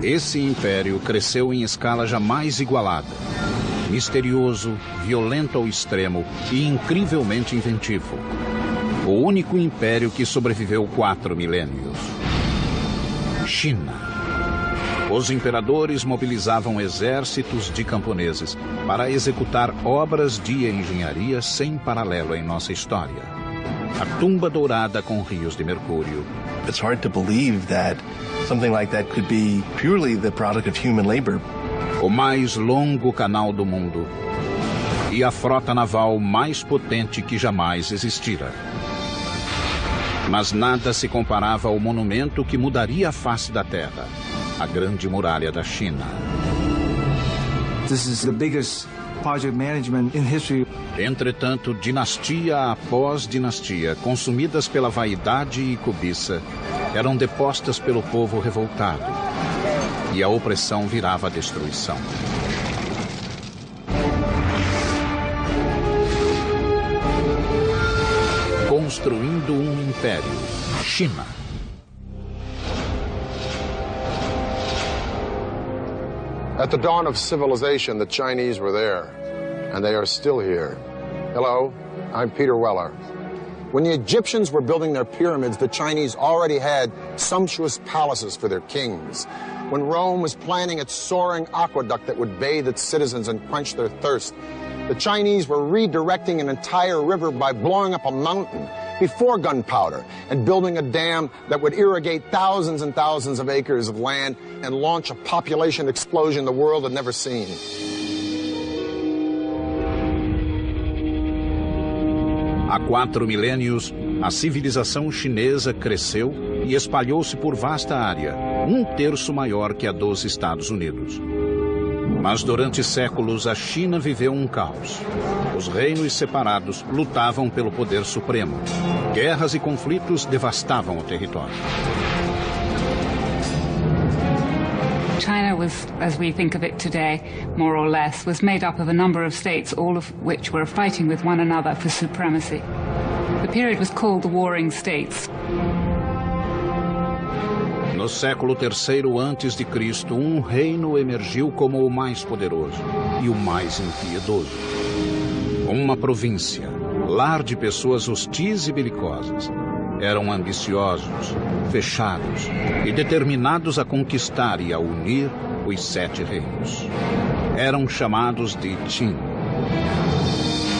Esse império cresceu em escala jamais igualada. Misterioso, violento ao extremo e incrivelmente inventivo. O único império que sobreviveu 4 milênios. China. Os imperadores mobilizavam exércitos de camponeses para executar obras de engenharia sem paralelo em nossa história. A tumba dourada com rios de mercúrio. It's hard to believe that something like that could be purely the product of human labor. O mais longo canal do mundo. E a frota naval mais potente que jamais existira. Mas nada se comparava ao monumento que mudaria a face da Terra. A Grande Muralha da China. This is the biggest project management in history. Entretanto, dinastia após dinastia, consumidas pela vaidade e cobiça, eram depostas pelo povo revoltado. E a opressão virava a destruição. Construindo um império. China. At the dawn of civilization, the Chinese were there, and they are still here. Hello, I'm Peter Weller. When the Egyptians were building their pyramids, the Chinese already had sumptuous palaces for their kings. When Rome was planning its soaring aqueduct that would bathe its citizens and quench their thirst, the Chinese were redirecting an entire river by blowing up a mountain before gunpowder and building a dam that would irrigate thousands and thousands of acres of land and launch a population explosion the world had never seen. Há 4 milênios, a civilização chinesa cresceu e espalhou-se por vasta área, 1/3 maior que a dos Estados Unidos. Mas durante séculos a China viveu um caos. Os reinos separados lutavam pelo poder supremo. Guerras e conflitos devastavam o território. China was, as we think of it today, more or less, was made up of a number of states, all of which were fighting with one another for supremacy. The period was called the Warring States. No século III a.C., um reino emergiu como o mais poderoso e o mais impiedoso. Uma província, lar de pessoas hostis e belicosas. Eram ambiciosos, fechados e determinados a conquistar e a unir os 7 reinos. Eram chamados de Qin.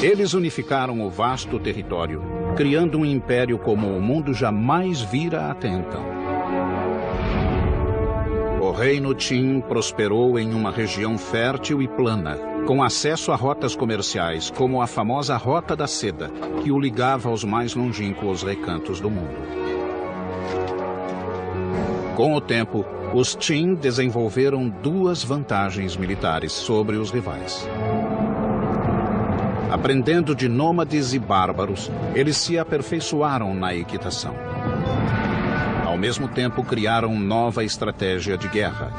Eles unificaram o vasto território, criando um império como o mundo jamais vira até então. O reino Qin prosperou em uma região fértil e plana, com acesso a rotas comerciais, como a famosa Rota da Seda, que o ligava aos mais longínquos recantos do mundo. Com o tempo, os Qin desenvolveram 2 vantagens militares sobre os rivais. Aprendendo de nômades e bárbaros, eles se aperfeiçoaram na equitação. Ao mesmo tempo, criaram nova estratégia de guerra.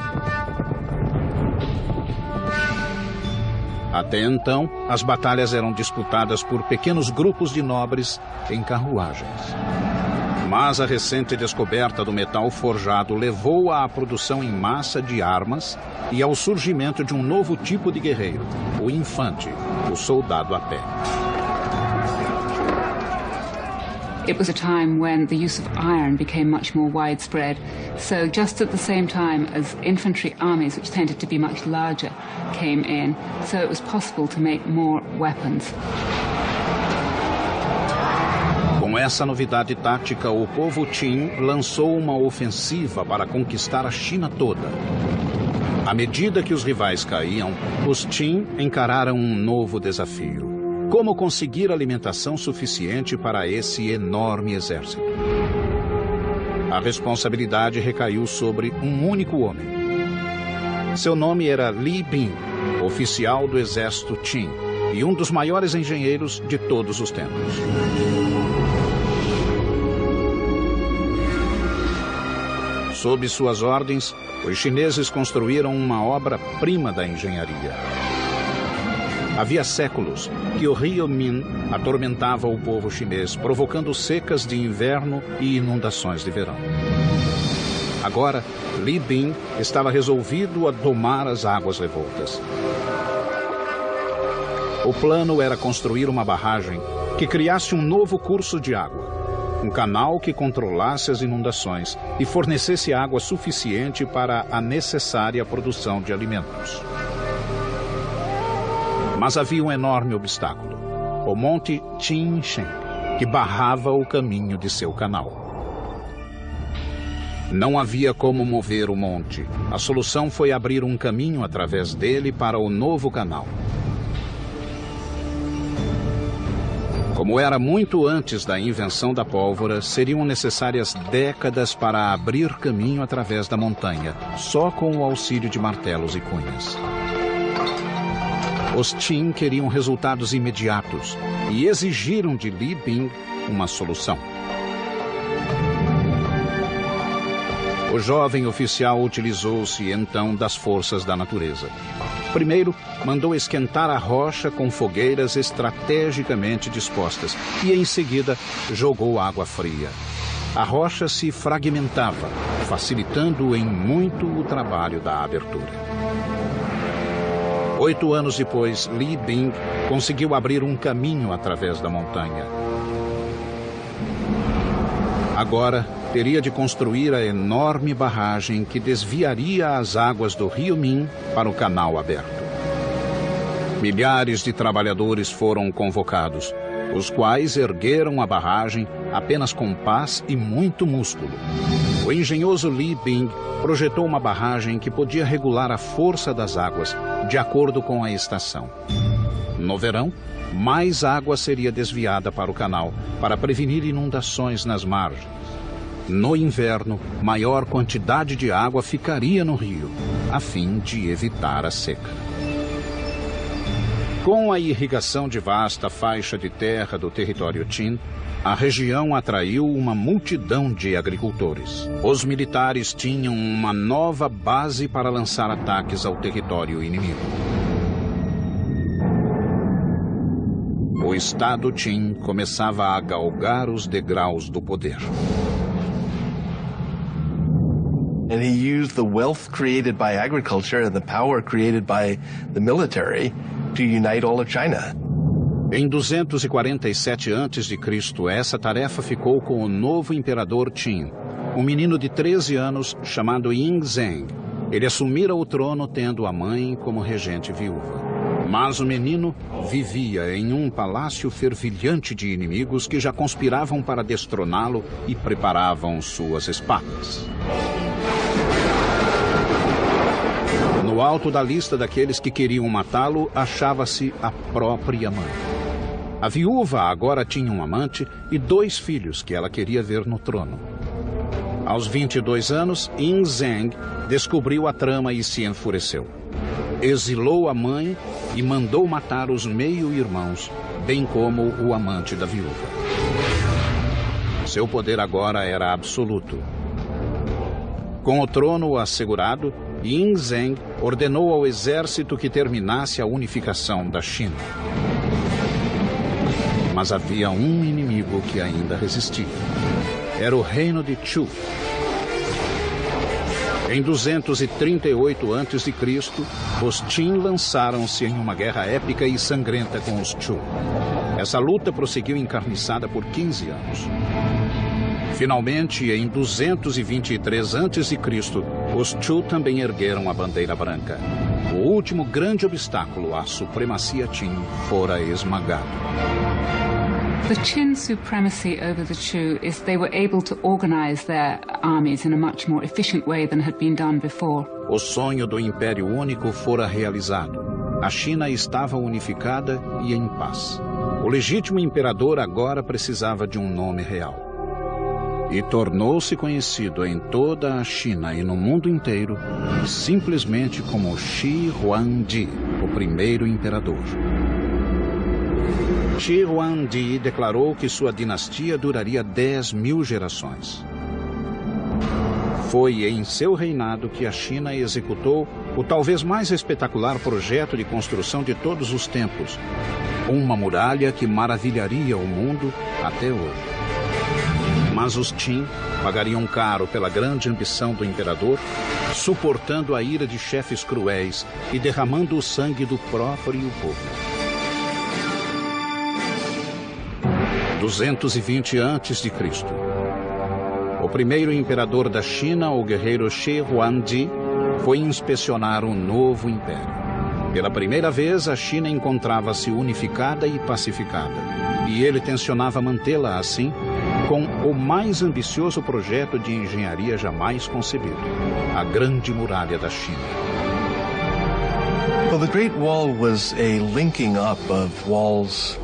Até então, as batalhas eram disputadas por pequenos grupos de nobres em carruagens. Mas a recente descoberta do metal forjado levou à produção em massa de armas e ao surgimento de um novo tipo de guerreiro, o infante, o soldado a pé. It was a time when the use of iron became much more widespread. So just at the same time as infantry armies, which tended to be much larger, came in, so it was possible to make more weapons. Com essa novidade tática, o povo Qin lançou uma ofensiva para conquistar a China toda. À medida que os rivais caíam, os Qin encararam um novo desafio. Como conseguir alimentação suficiente para esse enorme exército? A responsabilidade recaiu sobre um único homem. Seu nome era Li Bin, oficial do exército Qin e um dos maiores engenheiros de todos os tempos. Sob suas ordens, os chineses construíram uma obra-prima da engenharia. Havia séculos que o rio Min atormentava o povo chinês, provocando secas de inverno e inundações de verão. Agora, Li Bing estava resolvido a domar as águas revoltas. O plano era construir uma barragem que criasse um novo curso de água, um canal que controlasse as inundações e fornecesse água suficiente para a necessária produção de alimentos. Mas havia um enorme obstáculo, o Monte Qinshen, que barrava o caminho de seu canal. Não havia como mover o monte. A solução foi abrir um caminho através dele para o novo canal. Como era muito antes da invenção da pólvora, seriam necessárias décadas para abrir caminho através da montanha, só com o auxílio de martelos e cunhas. Os Qin queriam resultados imediatos e exigiram de Li Bing uma solução. O jovem oficial utilizou-se então das forças da natureza. Primeiro, mandou esquentar a rocha com fogueiras estrategicamente dispostas e, em seguida, jogou água fria. A rocha se fragmentava, facilitando em muito o trabalho da abertura. 8 anos depois, Li Bing conseguiu abrir um caminho através da montanha. Agora, teria de construir a enorme barragem que desviaria as águas do rio Min para o canal aberto. Milhares de trabalhadores foram convocados, os quais ergueram a barragem apenas com pás e muito músculo. O engenhoso Li Bing projetou uma barragem que podia regular a força das águas de acordo com a estação. No verão, mais água seria desviada para o canal para prevenir inundações nas margens. No inverno, maior quantidade de água ficaria no rio, a fim de evitar a seca. Com a irrigação de vasta faixa de terra do território Qin, a região atraiu uma multidão de agricultores. Os militares tinham uma nova base para lançar ataques ao território inimigo. O Estado Qin começava a galgar os degraus do poder. And he used the wealth created by agriculture and the power created by the military to unite all of China. Em 247 a.C., essa tarefa ficou com o novo imperador Qin, um menino de 13 anos chamado Yingzheng. Ele assumira o trono tendo a mãe como regente viúva. Mas o menino vivia em um palácio fervilhante de inimigos que já conspiravam para destroná-lo e preparavam suas espadas. No alto da lista daqueles que queriam matá-lo, achava-se a própria mãe. A viúva agora tinha um amante e 2 filhos que ela queria ver no trono. Aos 22 anos, Yingzheng descobriu a trama e se enfureceu. Exilou a mãe e mandou matar os meio-irmãos, bem como o amante da viúva. Seu poder agora era absoluto. Com o trono assegurado, Yingzheng ordenou ao exército que terminasse a unificação da China. Mas havia um inimigo que ainda resistia. Era o reino de Chu. Em 238 a.C., os Qin lançaram-se em uma guerra épica e sangrenta com os Chu. Essa luta prosseguiu encarniçada por 15 anos. Finalmente, em 223 a.C., os Chu também ergueram a bandeira branca. O último grande obstáculo à supremacia Qin fora esmagado. The Qin supremacy over the Chu is they were able to organize their armies in a much more efficient way than had been done before. O sonho do Império Único fora realizado. A China estava unificada e em paz. O legítimo imperador agora precisava de um nome real. E tornou-se conhecido em toda a China e no mundo inteiro simplesmente como Shi Huangdi, o primeiro imperador. Shi Huangdi declarou que sua dinastia duraria 10.000 gerações. Foi em seu reinado que a China executou o talvez mais espetacular projeto de construção de todos os tempos, uma muralha que maravilharia o mundo até hoje. Mas Mas os Qin pagariam caro pela grande ambição do imperador, suportando a ira de chefes cruéis e derramando o sangue do próprio povo. 220 a.C. O primeiro imperador da China, o guerreiro Shi Huangdi, foi inspecionar o novo império. Pela primeira vez, a China encontrava-se unificada e pacificada, e ele tencionava mantê-la assim, com o mais ambicioso projeto de engenharia jamais concebido, a Grande Muralha da China. Well, the Great Wall was a linking up of walls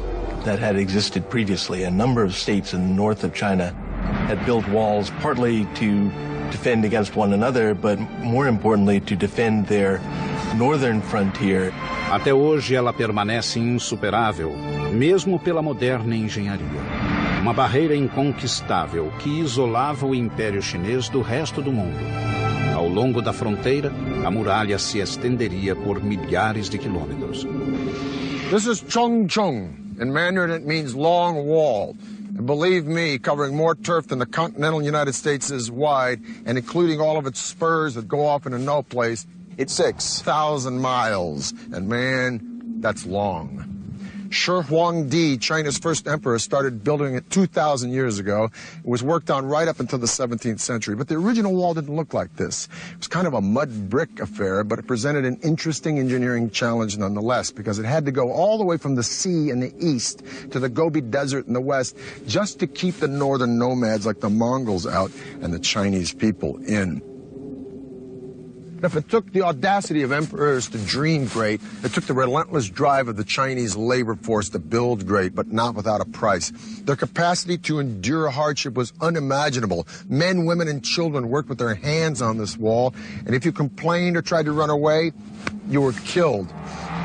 that had existed previously. A number of states in the north of China had built walls partly to defend against one another, but more importantly to defend their northern frontier. Até hoje ela permanece insuperável, mesmo pela moderna engenharia. Uma barreira inconquistável que isolava o Império Chinês do resto do mundo. Ao longo da fronteira, a muralha se estenderia por milhares de quilômetros. This is Chongcheng. In Mandarin, it means long wall. And believe me, covering more turf than the continental United States is wide, and including all of its spurs that go off into no place, it's 6,000 miles. And man, that's long. Shi Huangdi, China's first emperor, started building it 2,000 years ago. It was worked on right up until the 17th century. But the original wall didn't look like this. It was kind of a mud brick affair, but it presented an interesting engineering challenge nonetheless, because it had to go all the way from the sea in the east to the Gobi Desert in the west, just to keep the northern nomads like the Mongols out and the Chinese people in. If it took the audacity of emperors to dream great, it took the relentless drive of the Chinese labor force to build great, but not without a price. Their capacity to endure hardship was unimaginable. Men, women, and children worked with their hands on this wall, and if you complained or tried to run away, you were killed.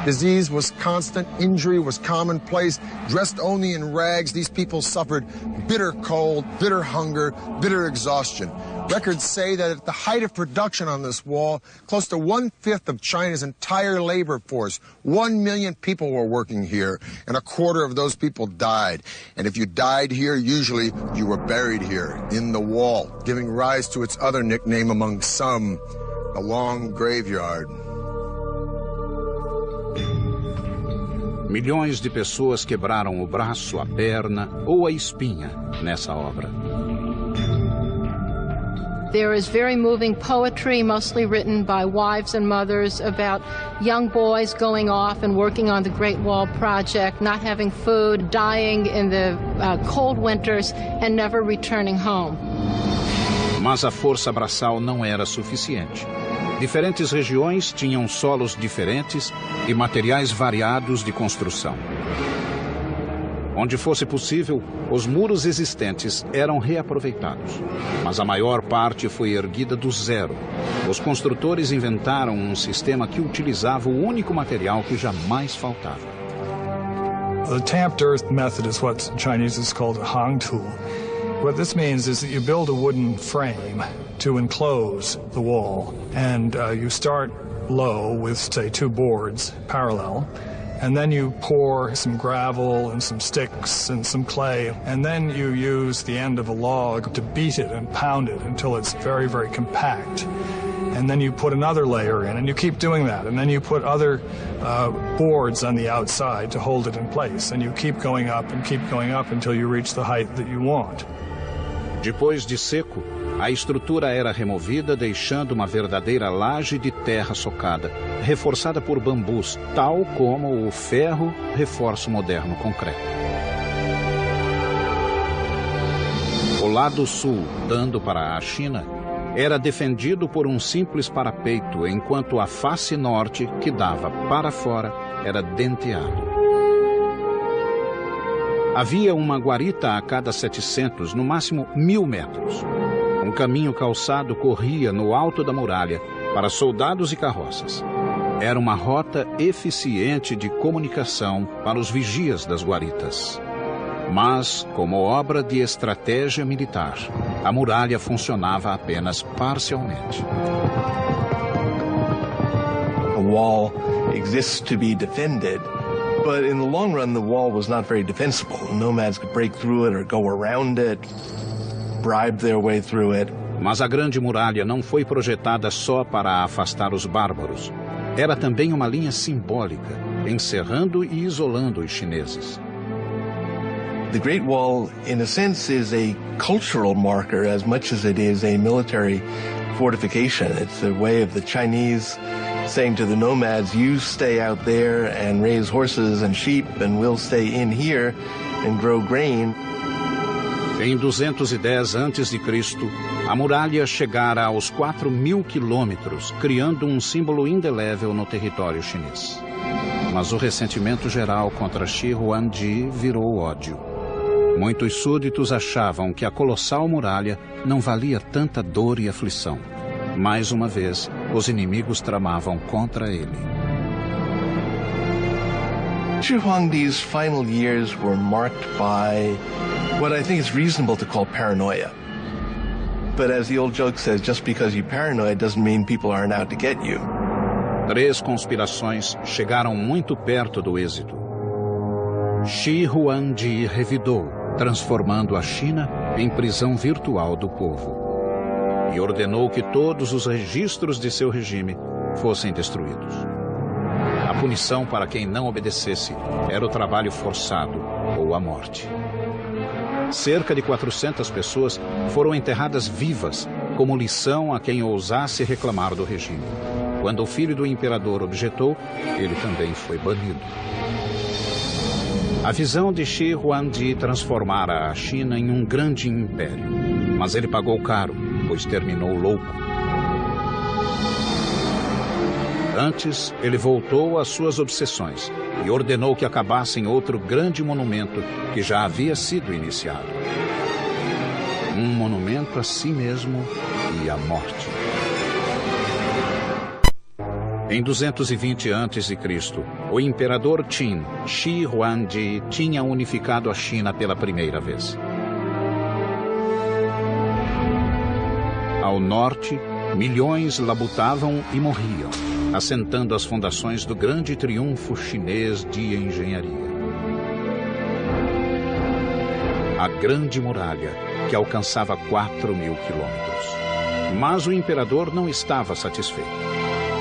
Disease was constant, injury was commonplace. Dressed only in rags, these people suffered bitter cold, bitter hunger, bitter exhaustion. Records say that at the height of production on this wall, close to 1/5 of China's entire labor force, 1 million people were working here, and 1/4 of those people died. And if you died here, usually you were buried here, in the wall, giving rise to its other nickname among some, the Long Graveyard. Milhões de pessoas quebraram o braço, a perna ou a espinha nessa obra. There is very moving poetry, mostly written by wives and mothers, about young boys going off and working on the Great Wall Project, not having food, dying in the cold winters, and never returning home. Mas a força braçal não era suficiente. Diferentes regiões tinham solos diferentes e materiais variados de construção. Onde fosse possível, os muros existentes eram reaproveitados, mas a maior parte foi erguida do zero. Os construtores inventaram um sistema que utilizava o único material que jamais faltava. The tamped earth method is what in Chinese is called a hangtu. What this means is that you build a wooden frame to enclose the wall, and you start low with, say, 2 boards parallel, and then you pour some gravel and some sticks and some clay, and then you use the end of a log to beat it and pound it until it's very, very compact. And then you put another layer in, and you keep doing that, and then you put other boards on the outside to hold it in place, and you keep going up until you reach the height that you want. Depois de seco, a estrutura era removida, deixando uma verdadeira laje de terra socada, reforçada por bambus, tal como o ferro reforça o moderno concreto. O lado sul, dando para a China, era defendido por um simples parapeito, enquanto a face norte, que dava para fora, era denteado. Havia uma guarita a cada 700, no máximo 1.000 metros. Um caminho calçado corria no alto da muralha para soldados e carroças. Era uma rota eficiente de comunicação para os vigias das guaritas. Mas, como obra de estratégia militar, a muralha funcionava apenas parcialmente. A wall exists to be defended, but in the long run the wall was not very defensible. Nomads could break through it or go around it. bribe their way through it. Mas a Grande Muralha não foi projetada só para afastar os bárbaros. Era também uma linha simbólica, encerrando e isolando os chineses. The Great Wall, in a sense, is a cultural marker as much as it is a military fortification. It's a way of the Chinese saying to the nomads, you stay out there and raise horses and sheep, and we'll stay in here and grow grain. Em 210 a.C., a muralha chegara aos 4.000 quilômetros, criando um símbolo indelével no território chinês. Mas o ressentimento geral contra Shi Huangdi virou ódio. Muitos súditos achavam que a colossal muralha não valia tanta dor e aflição. Mais uma vez, os inimigos tramavam contra ele. Shi Huangdi's final years were marked by what I think is reasonable to call paranoia. But as the old joke says, just because you're paranoid doesn't mean people aren't out to get you. 3 conspirações chegaram muito perto do êxito. Shi Huangdi revidou, transformando a China em prisão virtual do povo. E ordenou que todos os registros de seu regime fossem destruídos. A punição para quem não obedecesse era o trabalho forçado ou a morte. Cerca de 400 pessoas foram enterradas vivas, como lição a quem ousasse reclamar do regime. Quando o filho do imperador objetou, ele também foi banido. A visão de Shi Huangdi transformara a China em um grande império, mas ele pagou caro, pois terminou louco. Antes, ele voltou às suas obsessões e ordenou que acabassem outro grande monumento que já havia sido iniciado. Um monumento a si mesmo e à morte. Em 220 a.C., o imperador Qin, Shi Huangdi, tinha unificado a China pela primeira vez. Ao norte, milhões labutavam e morriam, assentando as fundações do grande triunfo chinês de engenharia. A Grande Muralha, que alcançava 4.000 quilômetros. Mas o imperador não estava satisfeito.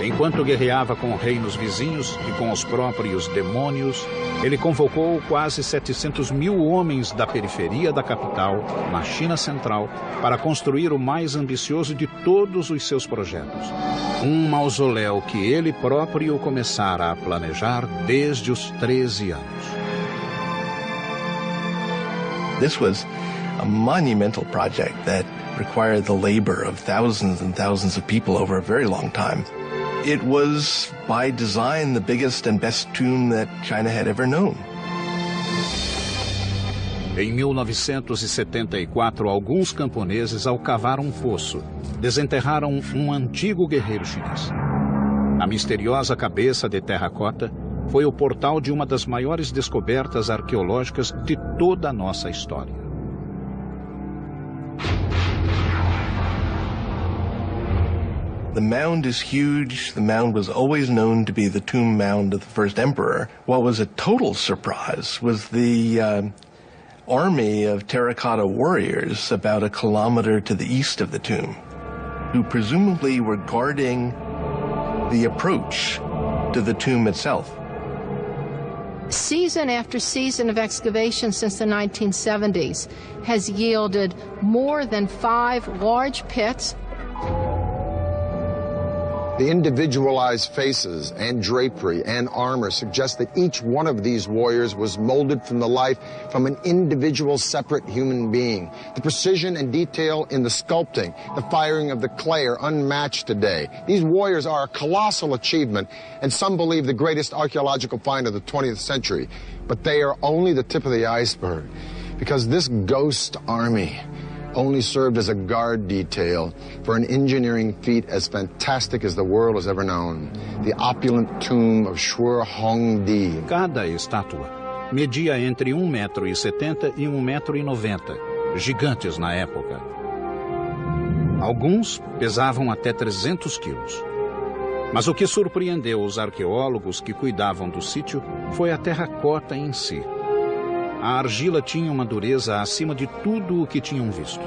Enquanto guerreava com reinos vizinhos e com os próprios demônios, ele convocou quase 700.000 homens da periferia da capital, na China Central, para construir o mais ambicioso de todos os seus projetos. Um mausoléu que ele próprio começara a planejar desde os 13 anos. This was a monumental project that required the labor of thousands and thousands of people over a very long time. It was, by design, the biggest and best tomb that China had ever known. Em 1974, alguns camponeses, ao cavar um poço, desenterraram um antigo guerreiro chinês. A misteriosa cabeça de terracota foi o portal de uma das maiores descobertas arqueológicas de toda a nossa história. The mound is huge. The mound was always known to be the tomb mound of the first emperor. What was a total surprise was the army of terracotta warriors about a kilometer to the east of the tomb, who presumably were guarding the approach to the tomb itself. Season after season of excavation since the 1970s has yielded more than 5 large pits. The individualized faces and drapery and armor suggest that each one of these warriors was molded from the life from an individual separate human being. The precision and detail in the sculpting, the firing of the clay are unmatched today. These warriors are a colossal achievement, and some believe the greatest archaeological find of the 20th century. But they are only the tip of the iceberg, because this ghost army only served as a guard detail for an engineering feat as fantastic as the world has ever known, the opulent tomb of Shi Huangdi. Cada estátua media entre 1,70 m e 1,90 m, gigantes na época. Alguns pesavam até 300 quilos. Mas o que surpreendeu os arqueólogos que cuidavam do sítio foi a terracota em si. A argila tinha uma dureza acima de tudo o que tinham visto.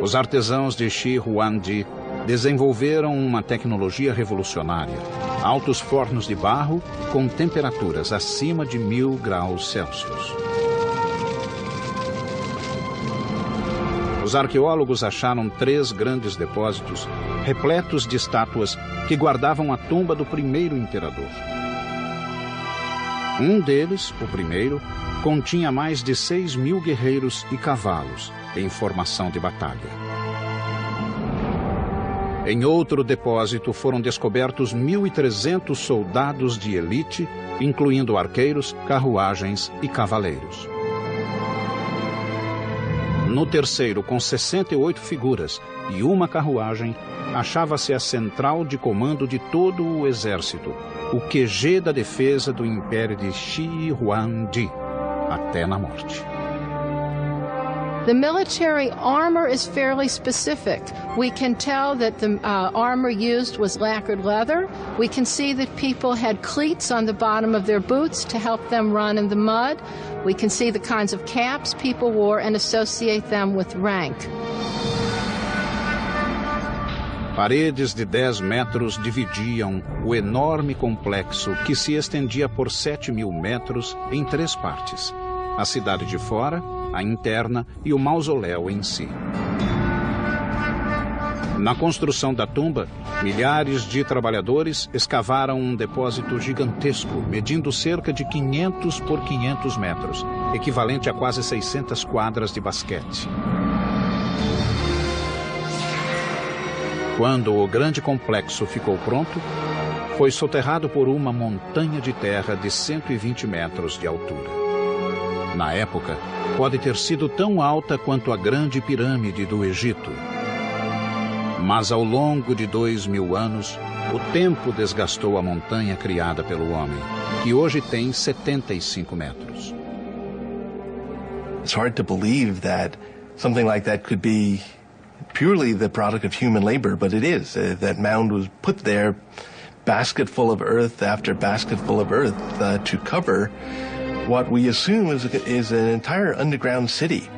Os artesãos de Shi Huangdi desenvolveram uma tecnologia revolucionária. Altos fornos de barro com temperaturas acima de 1000 graus Celsius. Os arqueólogos acharam 3 grandes depósitos repletos de estátuas que guardavam a tumba do primeiro imperador. Um deles, o primeiro, continha mais de 6.000 guerreiros e cavalos em formação de batalha. Em outro depósito foram descobertos 1.300 soldados de elite, incluindo arqueiros, carruagens e cavaleiros. No terceiro, com 68 figuras e uma carruagem, achava-se a central de comando de todo o exército, o QG da defesa do Império de Shi Huangdi, até na morte. The military armor is fairly specific. We can tell that the armor used was lacquered leather. We can see that people had cleats on the bottom of their boots to help them run in the mud. We can see the kinds of caps people wore and associate them with rank. Paredes de 10 metros dividiam o enorme complexo que se estendia por 7.000 metros em 3 partes: a cidade de fora, a interna e o mausoléu em si. Na construção da tumba, milhares de trabalhadores escavaram um depósito gigantesco, medindo cerca de 500 por 500 metros, equivalente a quase 600 quadras de basquete. Quando o grande complexo ficou pronto, foi soterrado por uma montanha de terra de 120 metros de altura. Na época, pode ter sido tão alta quanto a Grande Pirâmide do Egito. Mas ao longo de 2000 anos, o tempo desgastou a montanha criada pelo homem, que hoje tem 75 metros. It's hard to believe that something like that could be purely the product of human labor, but it is. That mound was put there, basketful of earth after basketful of earth, to cover what we assume is an entire underground city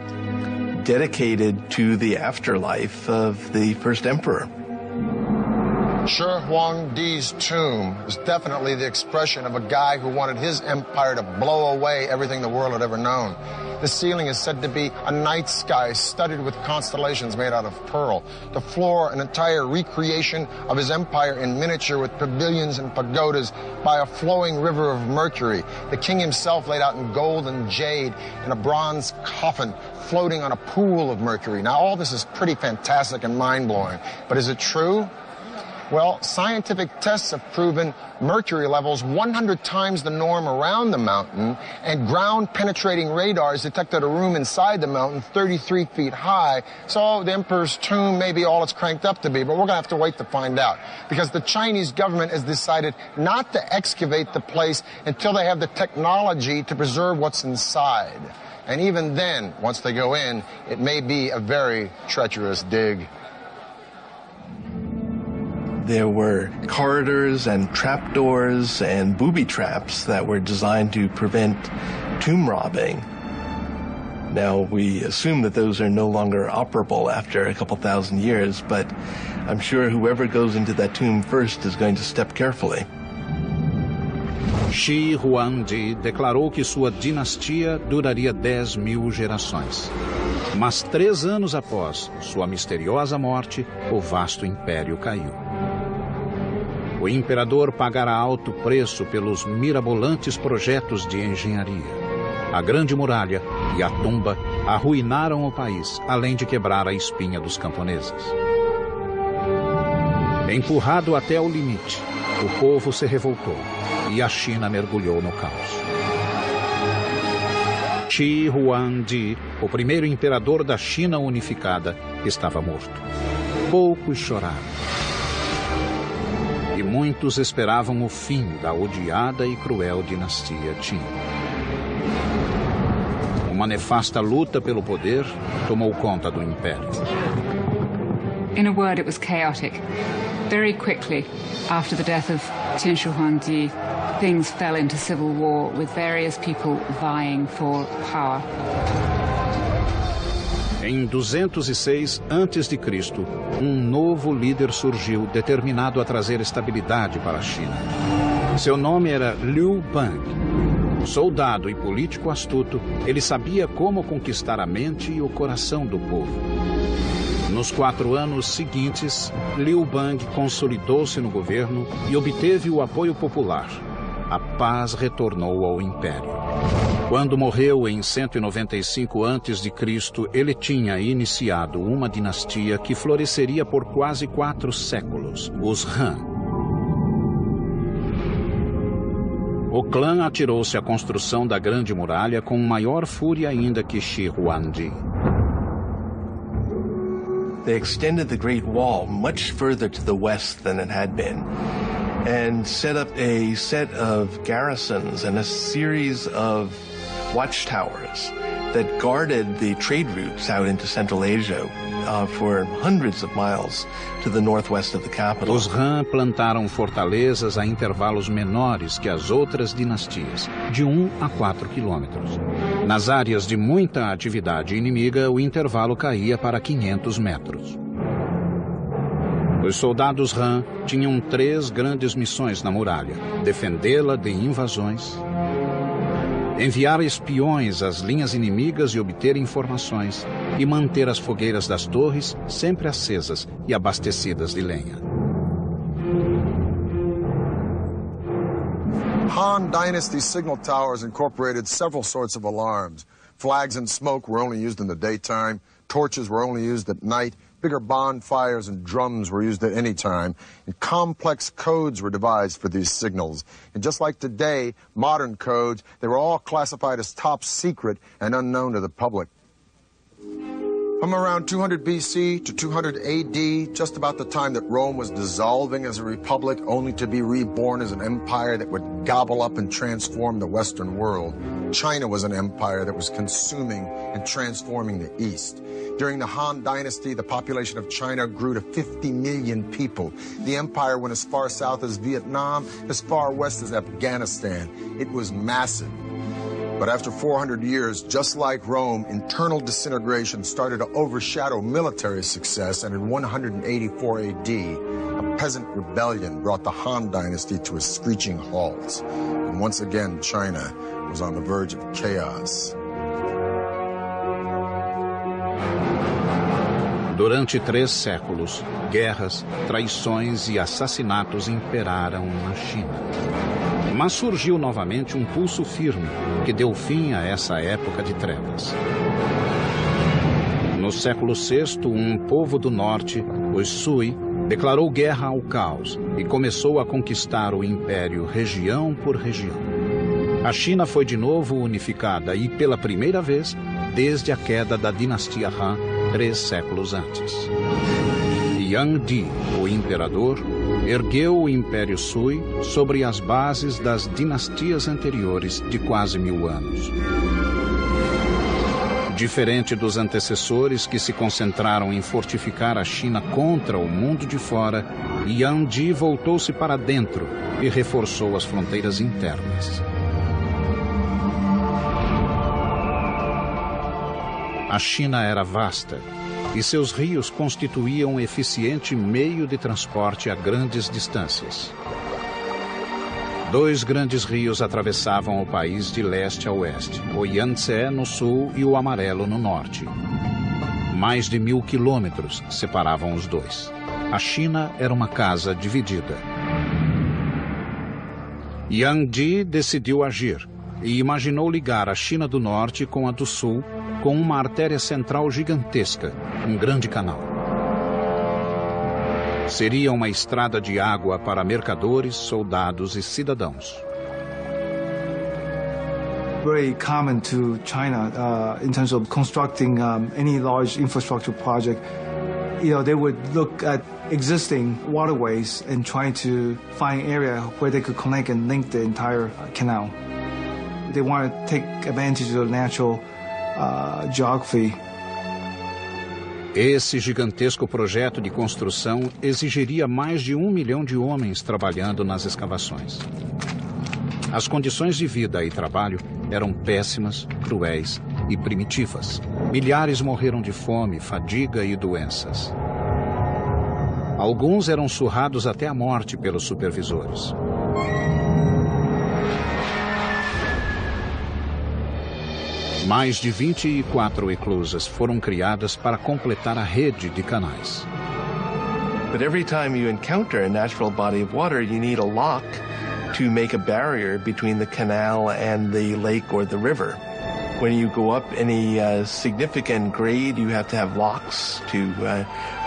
dedicated to the afterlife of the first emperor. Shi Huangdi's tomb is definitely the expression of a guy who wanted his empire to blow away everything the world had ever known. The ceiling is said to be a night sky studded with constellations made out of pearl. The floor, an entire recreation of his empire in miniature with pavilions and pagodas by a flowing river of mercury. The king himself laid out in gold and jade in a bronze coffin floating on a pool of mercury. Now, all this is pretty fantastic and mind-blowing, but is it true? Well, scientific tests have proven mercury levels 100 times the norm around the mountain, and ground-penetrating radars detected a room inside the mountain 33 feet high. So the emperor's tomb may be all it's cranked up to be, but we're going to have to wait to find out, because the Chinese government has decided not to excavate the place until they have the technology to preserve what's inside. And even then, once they go in, it may be a very treacherous dig. There were corridors and trapdoors and booby traps that were designed to prevent tomb robbing. Now, we assume that those are no longer operable after a couple thousand years, but I'm sure whoever goes into that tomb first is going to step carefully. Shi Huangdi declarou que sua dinastia duraria 10.000 gerações. Mas 3 anos após sua misteriosa morte, o vasto império caiu. O imperador pagará alto preço pelos mirabolantes projetos de engenharia. A Grande Muralha e a tumba arruinaram o país, além de quebrar a espinha dos camponeses. Empurrado até o limite, o povo se revoltou e a China mergulhou no caos. Shi Huangdi, o primeiro imperador da China unificada, estava morto. Poucos choraram. E muitos esperavam o fim da odiada e cruel dinastia Qin. Uma nefasta luta pelo poder tomou conta do império. In a word, it was chaotic. Very quickly, after the death of Qin Shi Huangdi, things fell into civil war with various people vying for power. Em 206 a.C., um novo líder surgiu determinado a trazer estabilidade para a China. Seu nome era Liu Bang. Soldado e político astuto, ele sabia como conquistar a mente e o coração do povo. Nos 4 anos seguintes, Liu Bang consolidou-se no governo e obteve o apoio popular. A paz retornou ao império. Quando morreu em 195 a.C., ele tinha iniciado uma dinastia que floresceria por quase 4 séculos, os Han. O clã atirou-se à construção da Grande Muralha com maior fúria ainda que Shi Huangdi. They extended the Great Wall much further to the west than it had been, and set up a set of garrisons and a series of watchtowers that guarded the trade routes out into Central Asia for hundreds of miles to the northwest of the capital. Os Han plantaram fortalezas a intervalos menores que as outras dinastias, de 1 a 4 quilômetros. Nas áreas de muita atividade inimiga, o intervalo caía para 500 metros. Os soldados Han tinham 3 grandes missões na muralha: defendê-la de invasões, enviar espiões às linhas inimigas e obter informações, e manter as fogueiras das torres sempre acesas e abastecidas de lenha. Han Dynasty signal towers incorporated several sorts of alarms. Flags and smoke were only used in the daytime. Torches were only used at night. Bigger bonfires and drums were used at any time. And complex codes were devised for these signals. And just like today, modern codes, they were all classified as top secret and unknown to the public. From around 200 BC to 200 AD, just about the time that Rome was dissolving as a republic, only to be reborn as an empire that would gobble up and transform the Western world, China was an empire that was consuming and transforming the East. During the Han Dynasty, the population of China grew to 50 million people. The empire went as far south as Vietnam, as far west as Afghanistan. It was massive. But after 400 years, just like Rome, internal disintegration started to overshadow military success, and in 184 AD, a peasant rebellion brought the Han Dynasty to a screeching halt. And once again, China was on the verge of chaos. Durante 3 séculos, guerras, traições e assassinatos imperaram na China. Mas surgiu novamente um pulso firme que deu fim a essa época de trevas. No século VI, um povo do norte, os Sui, declarou guerra ao caos e começou a conquistar o império região por região. A China foi de novo unificada e, pela primeira vez, desde a queda da dinastia Han, 3 séculos antes. Yang Di, o imperador, ergueu o Império Sui sobre as bases das dinastias anteriores de quase 1000 anos. Diferente dos antecessores que se concentraram em fortificar a China contra o mundo de fora, Yang Di voltou-se para dentro e reforçou as fronteiras internas. A China era vasta e seus rios constituíam um eficiente meio de transporte a grandes distâncias. 2 grandes rios atravessavam o país de leste a oeste, o Yangtze no sul e o Amarelo no norte. Mais de 1000 quilômetros separavam os dois. A China era uma casa dividida. Yang Di decidiu agir e imaginou ligar a China do norte com a do sul com uma artéria central gigantesca, um grande canal. Seria uma estrada de água para mercadores, soldados e cidadãos. Very common to China in terms of constructing any large infrastructure project. They would look at existing waterways and trying to find area where they could connect and link the entire canal. They want to take advantage of the natural geography. Esse gigantesco projeto de construção exigiria mais de 1 milhão de homens trabalhando nas escavações. As condições de vida e trabalho eram péssimas, cruéis e primitivas. Milhares morreram de fome, fadiga e doenças. Alguns eram surrados até a morte pelos supervisores. Mais de 24 eclusas foram criadas para completar a rede de canais. But every time you encounter a natural body of water, you need a lock to make a barrier between the canal and the lake or the river. When you go up any significant grade, you have to have locks to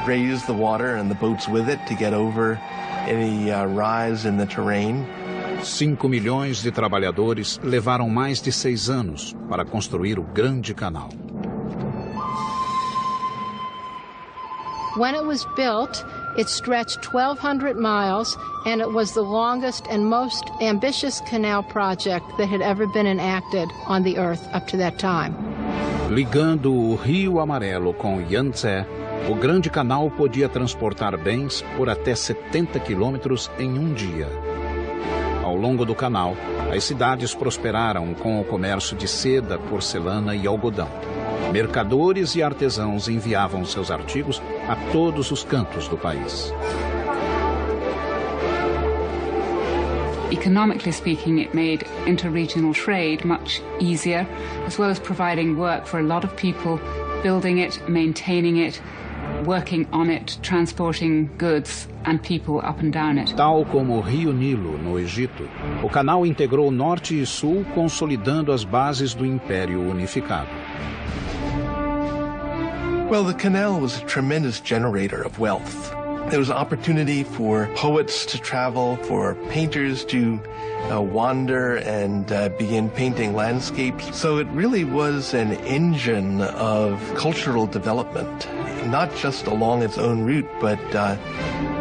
raise the water and the boats with it to get over any rise in the terrain. 5 milhões de trabalhadores levaram mais de 6 anos para construir o Grande Canal. When it was built, it stretched 1,200 miles, and it was the longest and most ambitious canal project that had ever been enacted on the Earth up to that time. Ligando o Rio Amarelo com o Yangtze, o Grande Canal podia transportar bens por até 70 quilômetros em um dia. Ao longo do canal, as cidades prosperaram com o comércio de seda, porcelana e algodão. Mercadores e artesãos enviavam seus artigos a todos os cantos do país. Economically speaking, it made interregional trade much easier, as well as providing work for a lot of people, building it, maintaining it, working on it, transporting goods and people up and down it. Tal como o Rio Nilo, no Egito, o canal integrou norte e sul, consolidando as bases do Império Unificado. Well, the canal was a tremendous generator of wealth. There was opportunity for poets to travel, for painters to wander and begin painting landscapes. So it really was an engine of cultural development, not just along its own route, but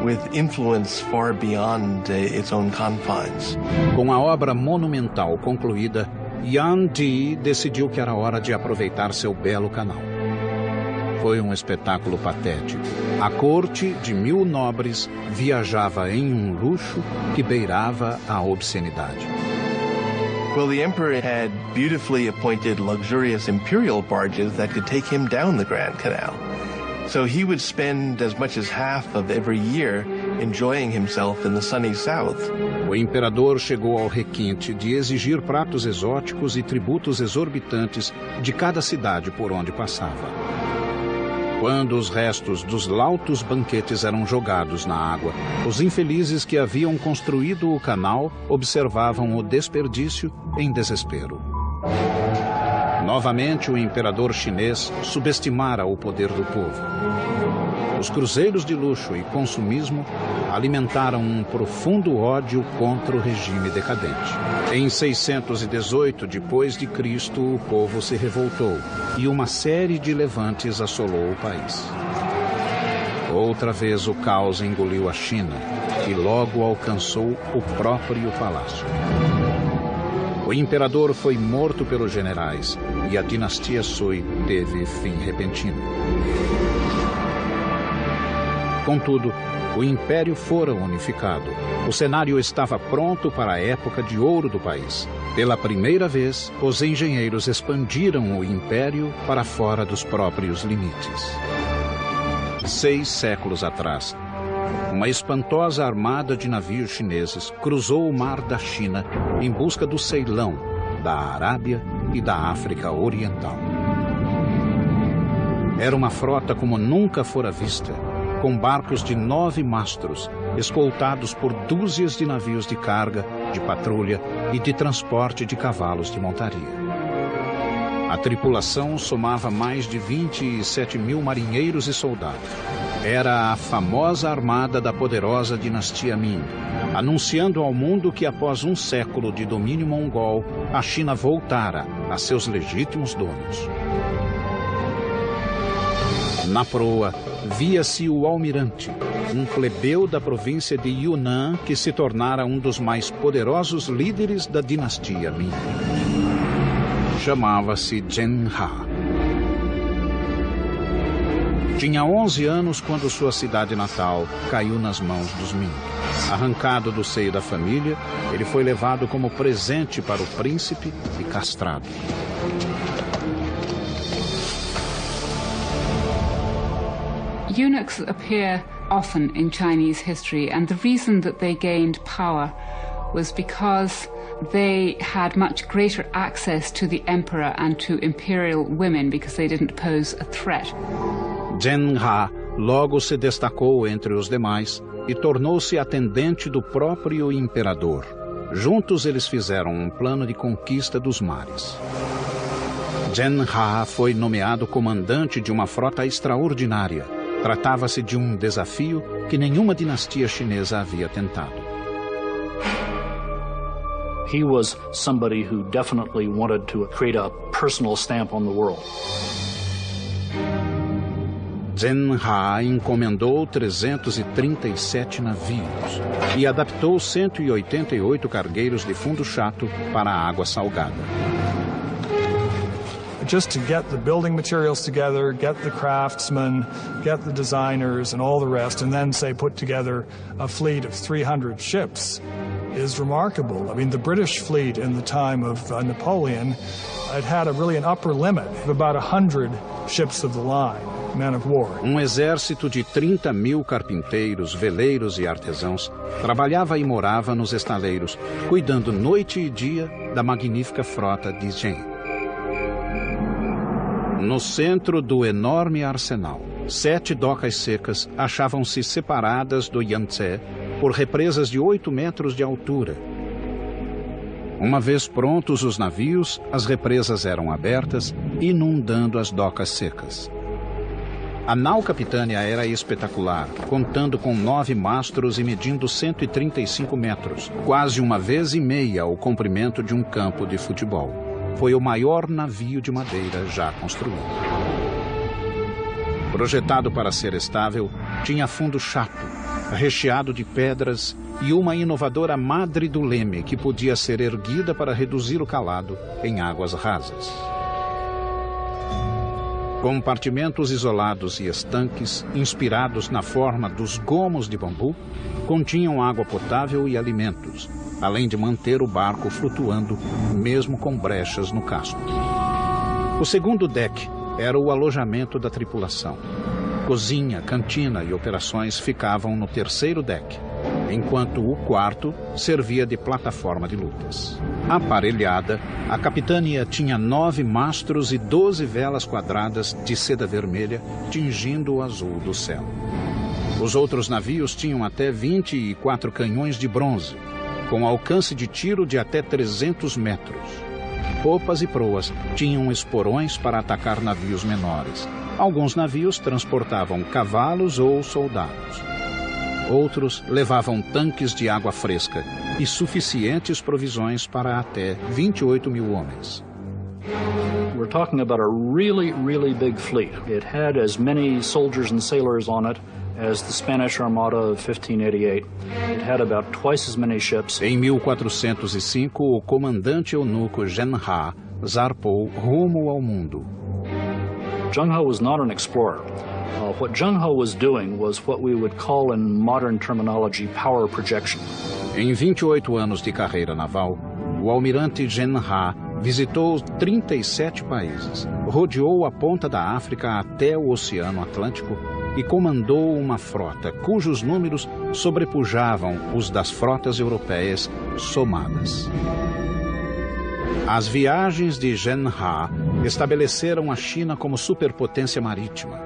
with influence far beyond its own confines. Com a obra monumental concluída, Yuan Ti decidiu que era hora de aproveitar seu belo canal. Foi um espetáculo patético. A corte de 1000 nobres viajava em um luxo que beirava a obscenidade. Well, the emperor had beautifully appointed luxurious imperial barges that could take him down the Grand Canal. So he would spend as much as half of every year enjoying himself in the sunny south. O imperador chegou ao requinte de exigir pratos exóticos e tributos exorbitantes de cada cidade por onde passava. Quando os restos dos lautos banquetes eram jogados na água, os infelizes que haviam construído o canal observavam o desperdício em desespero. Novamente, o imperador chinês subestimara o poder do povo. Os cruzeiros de luxo e consumismo alimentaram um profundo ódio contra o regime decadente. Em 618 d.C., o povo se revoltou e uma série de levantes assolou o país. Outra vez o caos engoliu a China e logo alcançou o próprio palácio. O imperador foi morto pelos generais e a dinastia Sui teve fim repentino. Contudo, o império fora unificado. O cenário estava pronto para a época de ouro do país. Pela primeira vez, os engenheiros expandiram o império para fora dos próprios limites. 6 séculos atrás, uma espantosa armada de navios chineses cruzou o mar da China em busca do Ceilão, da Arábia e da África Oriental. Era uma frota como nunca fora vista, com barcos de 9 mastros, escoltados por dúzias de navios de carga, de patrulha e de transporte de cavalos de montaria. A tripulação somava mais de 27 mil marinheiros e soldados. Era a famosa armada da poderosa dinastia Ming, anunciando ao mundo que após um século de domínio mongol, a China voltara a seus legítimos donos. Na proa, via-se o almirante, um plebeu da província de Yunnan que se tornara um dos mais poderosos líderes da dinastia Ming. Chamava-se Zheng He. Tinha 11 anos quando sua cidade natal caiu nas mãos dos Ming. Arrancado do seio da família, ele foi levado como presente para o príncipe e castrado. Eunuchs appear often in Chinese history, and the reason that they gained power was because they had much greater access to the emperor and to imperial women because they didn't pose a threat. Zhen Ha logo se destacou entre os demais e tornou-se atendente do próprio imperador. Juntos eles fizeram um plano de conquista dos mares. Zhen Ha foi nomeado comandante de uma frota extraordinária. Tratava-se de um desafio que nenhuma dinastia chinesa havia tentado. He was somebody who definitely wanted to create a personal stamp on the world. Zhen Ha encomendou 337 navios e adaptou 188 cargueiros de fundo chato para a água salgada. Just to get the building materials together, get the craftsmen, get the designers and all the rest, and then, say, put together a fleet of 300 ships is remarkable. I mean, the British fleet in the time of Napoleon, it had an upper limit of about 100 ships of the line, men of war. Exército de 30.000 carpinteiros, veleiros e artesãos trabalhava e morava nos estaleiros, cuidando noite e dia da magnífica frota de Zhen. No centro do enorme arsenal, 7 docas secas achavam-se separadas do Yangtze por represas de 8 metros de altura. Uma vez prontos os navios, as represas eram abertas, inundando as docas secas. A nau capitânia era espetacular, contando com 9 mastros e medindo 135 metros, quase uma vez e meia o comprimento de um campo de futebol. Foi o maior navio de madeira já construído. Projetado para ser estável, tinha fundo chato, recheado de pedras e uma inovadora madre do leme que podia ser erguida para reduzir o calado em águas rasas. Compartimentos isolados e estanques, inspirados na forma dos gomos de bambu, continham água potável e alimentos, além de manter o barco flutuando, mesmo com brechas no casco. O segundo deck era o alojamento da tripulação. Cozinha, cantina e operações ficavam no terceiro deck, enquanto o quarto servia de plataforma de lutas. Aparelhada, a capitânia tinha 9 mastros e 12 velas quadradas de seda vermelha, tingindo o azul do céu. Os outros navios tinham até 24 canhões de bronze, com alcance de tiro de até 300 metros. Popas e proas tinham esporões para atacar navios menores. Alguns navios transportavam cavalos ou soldados. Outros levavam tanques de água fresca e suficientes provisões para até 28.000 homens. We're talking about a really, really big fleet. It had as many soldiers and sailors on it as the Spanish Armada of 1588. It had about twice as many ships. Em 1405, o comandante eunuco Zhen Ha zarpou rumo ao mundo. Zheng He was not an explorer. What Zheng He was doing was what we would call in modern terminology power projection. Em 28 anos de carreira naval, o almirante Zhen Ha visitou 37 países, rodeou a ponta da África até o Oceano Atlântico e comandou uma frota cujos números sobrepujavam os das frotas europeias somadas. As viagens de Zhen Ha estabeleceram a China como superpotência marítima,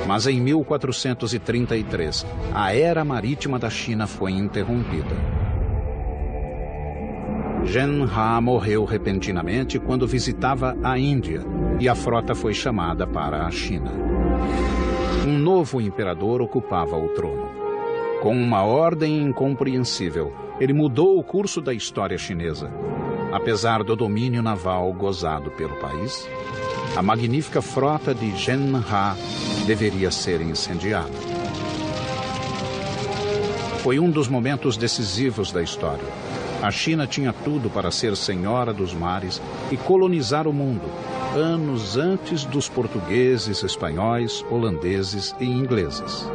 mas em 1433 a era marítima da China foi interrompida. Zhen Ha morreu repentinamente quando visitava a Índia e a frota foi chamada para a China. Um novo imperador ocupava o trono. Com uma ordem incompreensível, ele mudou o curso da história chinesa. Apesar do domínio naval gozado pelo país, a magnífica frota de Zhen Ha deveria ser incendiada. Foi um dos momentos decisivos da história. A China tinha tudo para ser senhora dos mares e colonizar o mundo, anos antes dos portugueses, espanhóis, holandeses e ingleses.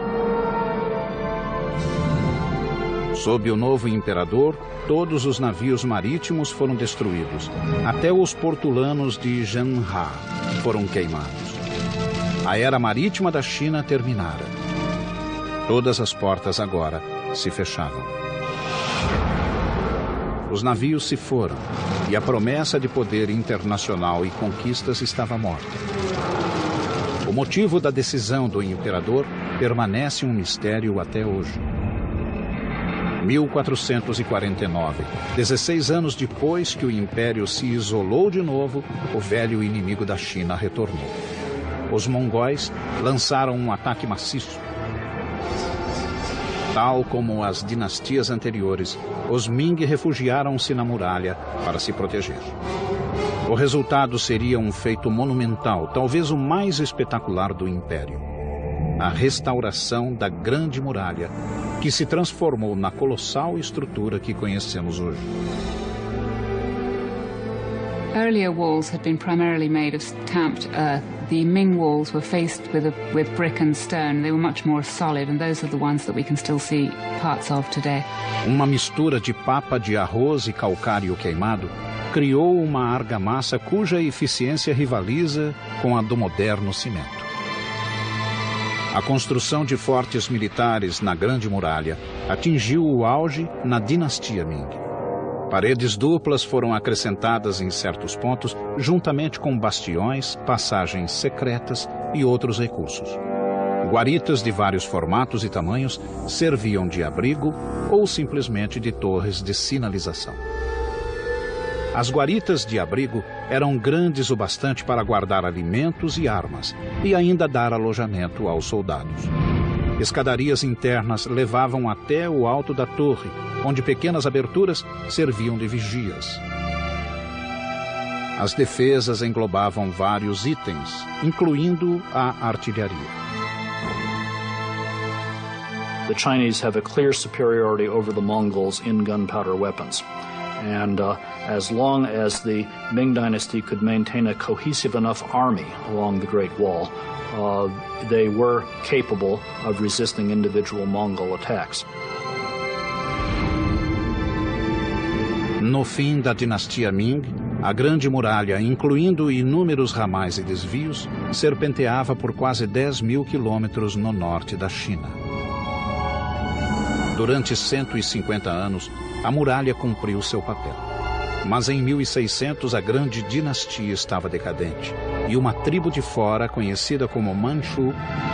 Sob o novo imperador, todos os navios marítimos foram destruídos. Até os portulanos de Zhen Ha foram queimados. A era marítima da China terminara. Todas as portas agora se fechavam. Os navios se foram e a promessa de poder internacional e conquistas estava morta. O motivo da decisão do imperador permanece um mistério até hoje. 1449, 16 anos depois que o império se isolou de novo, o velho inimigo da China retornou. Os mongóis lançaram um ataque maciço. Tal como as dinastias anteriores, os Ming refugiaram-se na muralha para se proteger. O resultado seria um feito monumental, talvez o mais espetacular do império: a restauração da Grande Muralha, que se transformou na colossal estrutura que conhecemos hoje. Earlier walls had been primarily made of tamped earth. The Ming walls were faced with brick and stone. They were much more solid, and those are the ones that we can still see parts of today. Uma mistura de papa de arroz e calcário queimado criou uma argamassa cuja eficiência rivaliza com a do moderno cimento. A construção de fortes militares na Grande Muralha atingiu o auge na dinastia Ming. Paredes duplas foram acrescentadas em certos pontos, juntamente com bastiões, passagens secretas e outros recursos. Guaritas de vários formatos e tamanhos serviam de abrigo ou simplesmente de torres de sinalização. As guaritas de abrigo eram grandes o bastante para guardar alimentos e armas e ainda dar alojamento aos soldados. Escadarias internas levavam até o alto da torre, onde pequenas aberturas serviam de vigias. As defesas englobavam vários itens, incluindo a artilharia. The Chinese have a clear superiority over the Mongols in gunpowder weapons. And as long as the Ming Dynasty could maintain a cohesive enough army along the Great Wall, they were capable of resisting individual Mongol attacks. No fim da dinastia Ming, a Grande Muralha, incluindo inúmeros ramais e desvios, serpenteava por quase 10.000 quilômetros no norte da China. Durante 150 anos, a muralha cumpriu seu papel. Mas em 1600 a grande dinastia estava decadente e uma tribo de fora, conhecida como Manchu,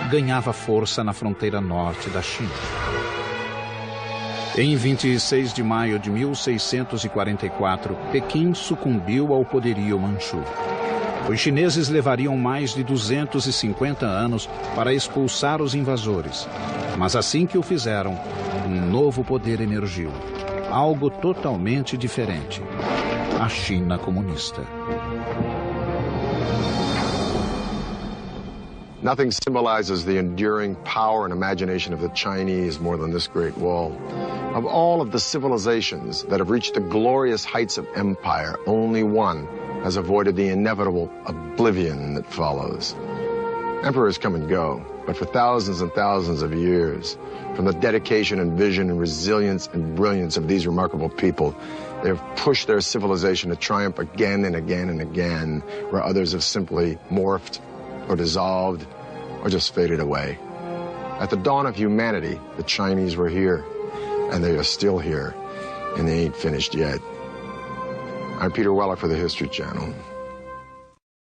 ganhava força na fronteira norte da China. Em 26 de maio de 1644, Pequim sucumbiu ao poderio Manchu. Os chineses levariam mais de 250 anos para expulsar os invasores, mas assim que o fizeram, um novo poder emergiu. Algo totalmente diferente: a China comunista. Nothing symbolizes the enduring power and imagination of the Chinese more than this Great Wall. Of all of the civilizations that have reached the glorious heights of empire, only one has avoided the inevitable oblivion that follows. Emperors come and go, but for thousands and thousands of years, from the dedication and vision and resilience and brilliance of these remarkable people, they have pushed their civilization to triumph again and again and again, where others have simply morphed or dissolved or just faded away. At the dawn of humanity, the Chinese were here, and they are still here, and they ain't finished yet. I'm Peter Weller for the History Channel.